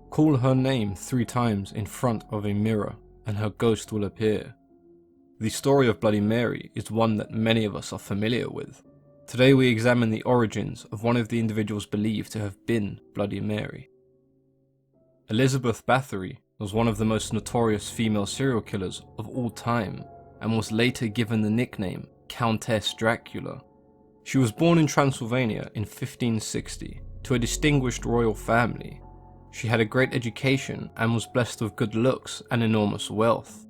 Call her name 3 times in front of a mirror and her ghost will appear. The story of Bloody Mary is one that many of us are familiar with. Today we examine the origins of one of the individuals believed to have been Bloody Mary. Elizabeth Bathory was one of the most notorious female serial killers of all time and was later given the nickname Countess Dracula. She was born in Transylvania in 1560 to a distinguished royal family. She had a great education and was blessed with good looks and enormous wealth.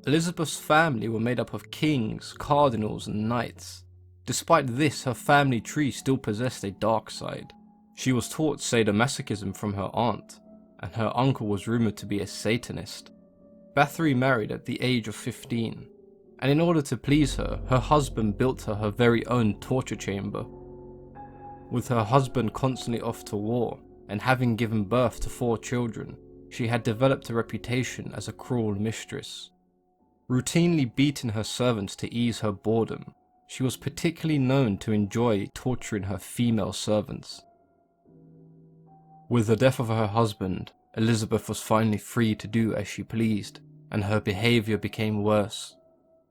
Elizabeth's family were made up of kings, cardinals and knights. Despite this, her family tree still possessed a dark side. She was taught sadomasochism from her aunt, and her uncle was rumoured to be a Satanist. Bathory married at the age of 15, and in order to please her, her husband built her very own torture chamber. With her husband constantly off to war, and having given birth to 4 children, she had developed a reputation as a cruel mistress. Routinely beating her servants to ease her boredom, she was particularly known to enjoy torturing her female servants. With the death of her husband, Elizabeth was finally free to do as she pleased, and her behaviour became worse.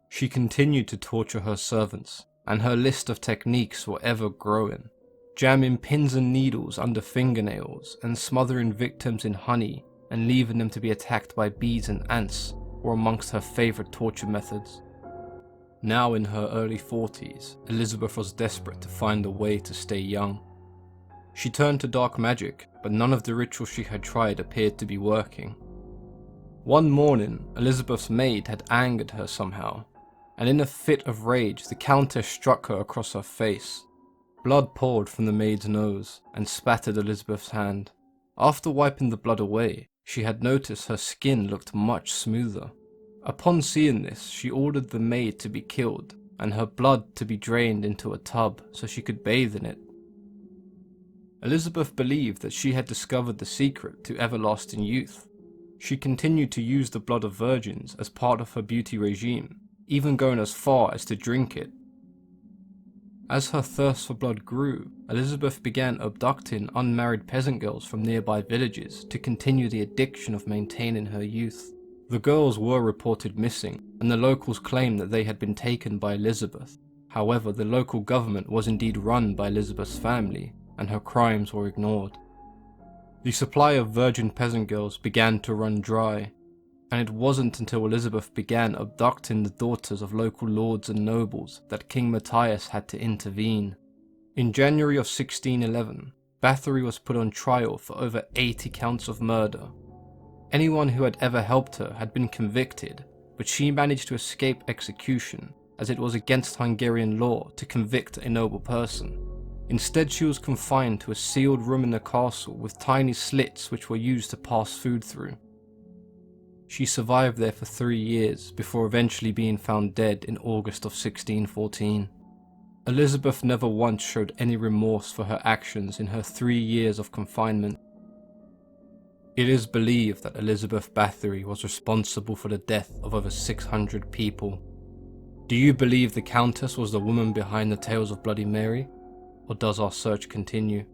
She continued to torture her servants, and her list of techniques were ever growing. Jamming pins and needles under fingernails and smothering victims in honey and leaving them to be attacked by bees and ants were amongst her favourite torture methods. Now in her early 40s, Elizabeth was desperate to find a way to stay young. She turned to dark magic, but none of the rituals she had tried appeared to be working. One morning, Elizabeth's maid had angered her somehow, and in a fit of rage the Countess struck her across her face. Blood poured from the maid's nose and spattered Elizabeth's hand. After wiping the blood away, she had noticed her skin looked much smoother. Upon seeing this, she ordered the maid to be killed and her blood to be drained into a tub so she could bathe in it. Elizabeth believed that she had discovered the secret to everlasting youth. She continued to use the blood of virgins as part of her beauty regime, even going as far as to drink it. As her thirst for blood grew, Elizabeth began abducting unmarried peasant girls from nearby villages to continue the addiction of maintaining her youth. The girls were reported missing, and the locals claimed that they had been taken by Elizabeth. However, the local government was indeed run by Elizabeth's family, and her crimes were ignored. The supply of virgin peasant girls began to run dry, and it wasn't until Elizabeth began abducting the daughters of local lords and nobles that King Matthias had to intervene. In January of 1611, Bathory was put on trial for over 80 counts of murder. Anyone who had ever helped her had been convicted, but she managed to escape execution, as it was against Hungarian law to convict a noble person. Instead, she was confined to a sealed room in the castle with tiny slits which were used to pass food through. She survived there for 3 years before eventually being found dead in August of 1614. Elizabeth never once showed any remorse for her actions in her 3 years of confinement. It is believed that Elizabeth Bathory was responsible for the death of over 600 people. Do you believe the Countess was the woman behind the tales of Bloody Mary? Or does our search continue?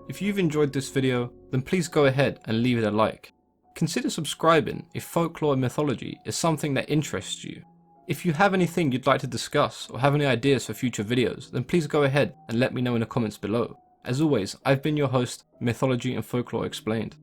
If you've enjoyed this video, then please go ahead and leave it a like. Consider subscribing if folklore and mythology is something that interests you. If you have anything you'd like to discuss or have any ideas for future videos, then please go ahead and let me know in the comments below. As always, I've been your host, Mythology and Folklore Explained.